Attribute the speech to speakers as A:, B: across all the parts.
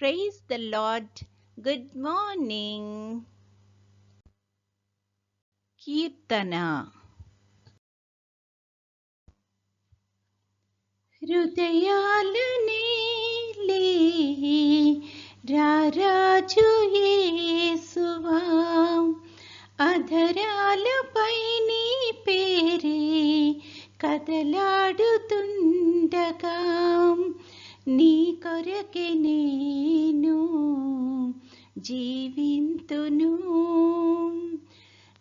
A: Praise the Lord. Good morning. కీర్తన. హృదయాలనే రారాజు యేసువా, అధరాలపై నీ పేరే కదలాడుతుండగా, నీ కొరకే నేను జీవింతును.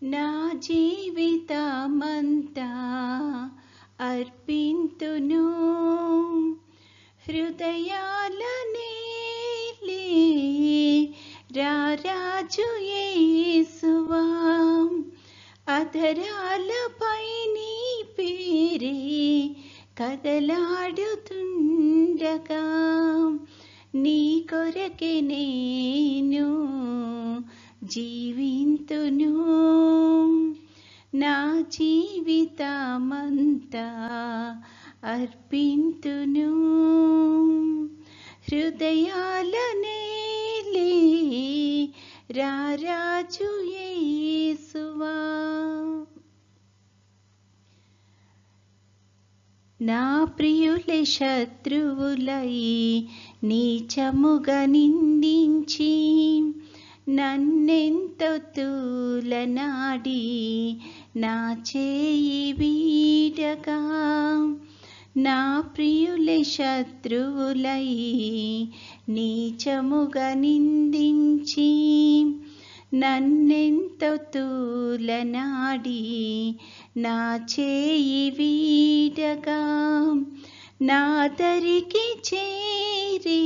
A: నా జీవితమంతా అర్పింతును. హృదయాలనే రారాజు యేసువా, అధరాలపై నీ పేరే కదలాడుతుండగా, నీ కొరకే నేను జీవింతును. నా జీవితమంతా అర్పింతును. హృదయాలనే రారాజు యేసువా. నా ప్రియులే శత్రువులై నీచముగా నిందించి, నన్నెంతో తూలనాడి నా చేయి వీడగా, నా ప్రియులే శత్రువులై నీచముగా నిందించి, నన్నెంతో తూలనాడి నా చేయి వీడగా, నా దరికి చేరి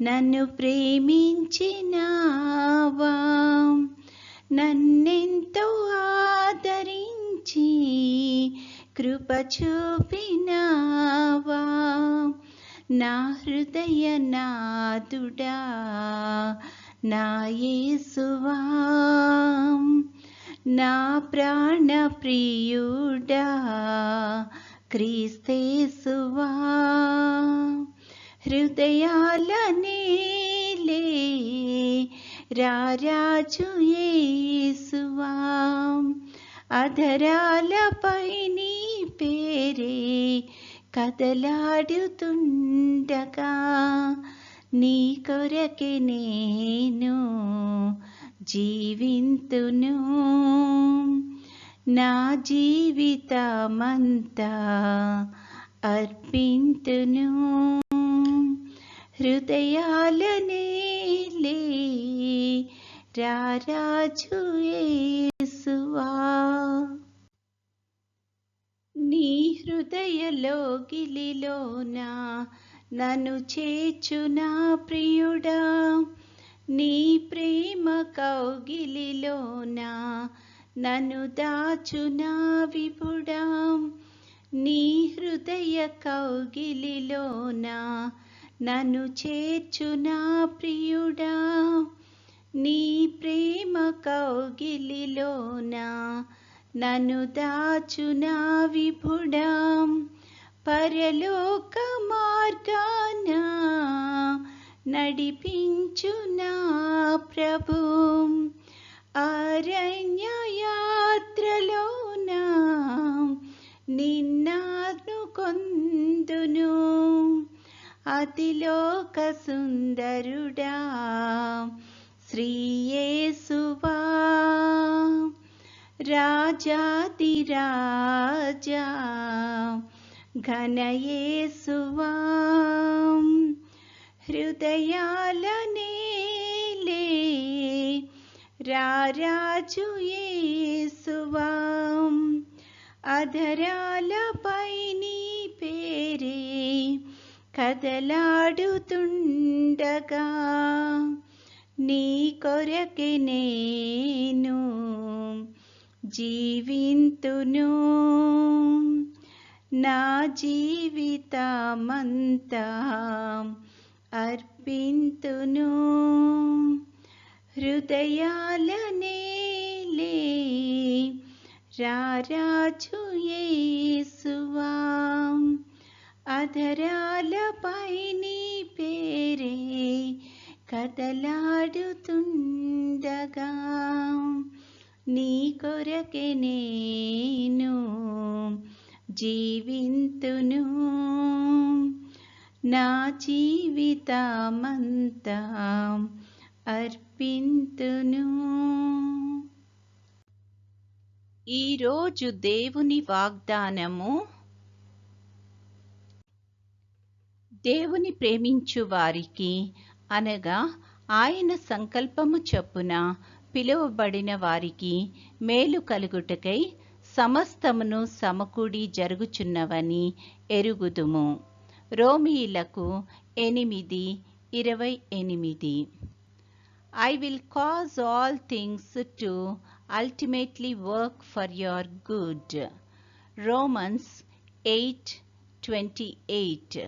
A: నన్ను ప్రేమించినావా, నన్నెంతో ఆదరించి కృప చూపినావా. నా హృదయ నాదుడా నా యేసువా, నా ప్రాణ ప్రియుడా క్రీస్తేసువా. హృదయాలనే రారాజు యేసువా, అధరాలపై నీ పేరే కదలాడుతుండగా, నీ కొరకే నేను జీవింతును. నా జీవితమంతా అర్పింతును. హృదయాలనే రారాజు యేసువా. నీ హృదయలోగిలిలోన నన్ను చేర్చునా ప్రియుడా, నీ ప్రేమ కౌగిలిలోన నన్ను దాచునా విపుడా. నీ హృదయ కౌగిలిలోన నన్ను చేర్చునా ప్రియుడా, నీ ప్రేమ కౌగిలిలోన నన్ను దాచునా విపుడా. పరలోక మార్గాన నడిపించునా ప్రభు, అరణ్య యాత్రలోన నిన్ను కొందును. అతిలోక సుందరుడా శ్రీ యేసువా, రాజాది రాజా ఘన యేసువా. హృదయాలనే రారాజు యేసువా, అధరాలపై నీ పేరే కదలాడుతుండగా, నీ కొరకే నేను జీవింతును. నా జీవితమంతా అర్పింతును. హృదయాలనే రారాజు యేసువా, అధరాలపై నీ పేరే ఊపిరే కదలాడుతుండగా నీ కొరకే నేను జీవింతును, నా జీవితమంతా అర్పింతును. ఈరోజు దేవుని వాగ్దానము, దేవుని ప్రేమించు వారికి అనగా ఆయన సంకల్పము చొప్పున పిలువబడిన వారికి మేలు కలుగుటకై సమస్తమును సమకూడి జరుగుచున్నవని ఎరుగుదుము. రోమీయులకు 8:28. I will cause all things to ultimately work for your good. Romans 8:28.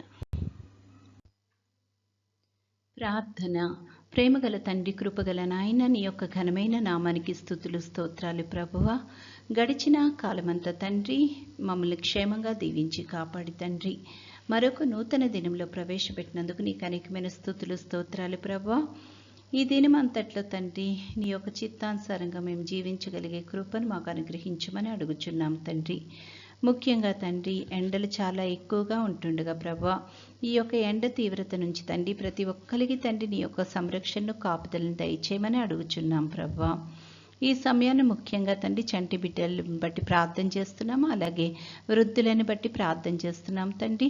A: ప్రార్థన. ప్రేమగల తండ్రి, కృపగల నాయన, నీ యొక్క ఘనమైన నామానికి స్తుతులు స్తోత్రాలు ప్రభువా. గడిచిన కాలమంతా తండ్రి మమ్మల్ని క్షేమంగా దీవించి కాపాడి తండ్రి మరొక నూతన దినంలో ప్రవేశపెట్టినందుకు నీకు అనేకమైన స్తుతులు స్తోత్రాలు ప్రభువా. ఈ దినం అంతట్లో తండ్రి నీ యొక్క చిత్తానుసారంగా మేము జీవించగలిగే కృపను మాకు అనుగ్రహించమని అడుగుచున్నాం తండ్రి. ముఖ్యంగా తండ్రి ఎండలు చాలా ఎక్కువగా ఉంటుండగా ప్రభా, ఈ యొక్క ఎండ తీవ్రత నుంచి తండ్రి ప్రతి ఒక్కరికి తండ్రి నీ యొక్క సంరక్షణను కాపుదలను దయచేయమని అడుగుచున్నాం ప్రభా. ఈ సమయాన్ని ముఖ్యంగా తండ్రి చంటి బిడ్డలను బట్టి ప్రార్థన చేస్తున్నాము, అలాగే వృద్ధులను బట్టి ప్రార్థన చేస్తున్నాం తండ్రి.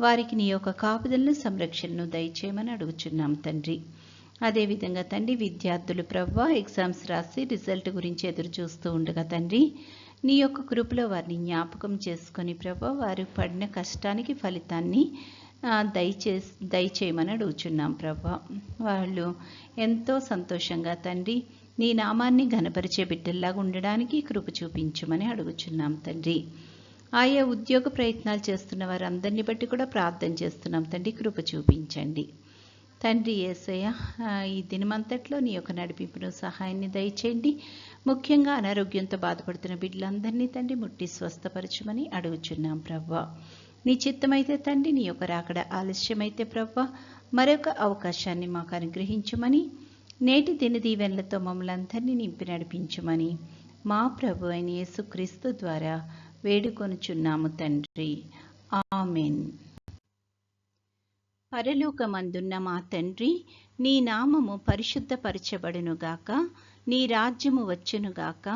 A: వారికి నీ యొక్క కాపుదలను సంరక్షణను దయచేయమని అడుగుచున్నాం తండ్రి. అదేవిధంగా తండ్రి విద్యార్థులు ప్రభా ఎగ్జామ్స్ రాసి రిజల్ట్ గురించి ఎదురు చూస్తూ ఉండగా తండ్రి నీ యొక్క కృపలో వారిని జ్ఞాపకం చేసుకొని ప్రభా వారు పడిన కష్టానికి ఫలితాన్ని దయచేయమని అడుగుచున్నాం ప్రభా. వాళ్ళు ఎంతో సంతోషంగా తండ్రి నీ నామాన్ని ఘనపరిచే బిడ్డల్లాగా ఉండడానికి కృప చూపించమని అడుగుచున్నాం తండ్రి. ఆయా ఉద్యోగ ప్రయత్నాలు చేస్తున్న వారందరినీ బట్టి కూడా ప్రార్థన చేస్తున్నాం తండ్రి, కృప చూపించండి తండ్రి. యేసయ్య, ఈ దినమంతట్లో నీ యొక్క నడిపింపును సహాయాన్ని దయచేయండి. ముఖ్యంగా అనారోగ్యంతో బాధపడుతున్న బిడ్డలందరినీ తండ్రి ముట్టి స్వస్థపరచమని అడుగుచున్నాం ప్రభా. నీ చిత్తమైతే తండ్రి నీ యొక్క రాకడ ఆలస్యమైతే ప్రభా మరొక అవకాశాన్ని మాకు అనుగ్రహించమని, నేటి దిన దీవెనలతో మమ్మల్ని అందరినీ నింపి నడిపించమని మా ప్రభు అయిన యేసుక్రీస్తు ద్వారా వేడుకొనుచున్నాము తండ్రి. ఆమెన్. పరలోకమందున్న మా తండ్రి, నీ నామము పరిశుద్ధపరచబడునుగాక, నీ రాజ్యము వచ్చునుగాక,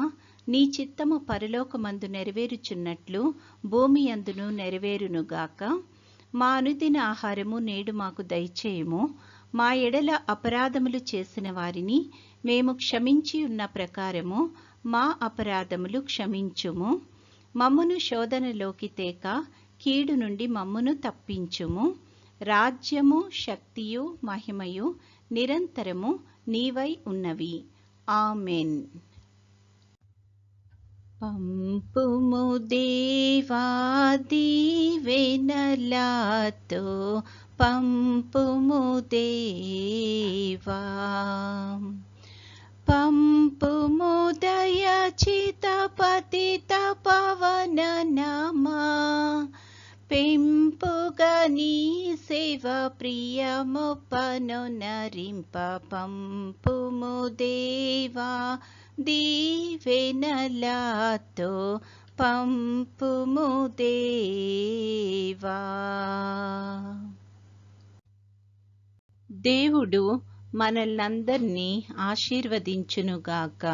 A: నీ చిత్తము పరలోకమందు నెరవేరుచున్నట్లు భూమి అందును నెరవేరునుగాక. మా అనుదిన ఆహారము నేడు మాకు దయచేయము. మా ఎడల అపరాధములు చేసిన వారిని మేము క్షమించి ఉన్న ప్రకారము మా అపరాధములు క్షమించుము. మమ్మును శోధనలోకి తేక కీడు నుండి మమ్మును తప్పించుము. రాజ్యము, శక్తియు, మహిమయు నిరంతరము నీవై ఉన్నవి. ఆమెన్. పంపుము దేవా దీవెనలతో, పంపుము దేవా, పంపుము దయచిత పతిత పవన నామా, పెంపుగా నీ సేవ ప్రియమొప్పను నరింప. పంపుము దేవా దీవెనలతో, పంపుము దేవా. దేవుడు మనల్నందరినీ ఆశీర్వదించునుగాక.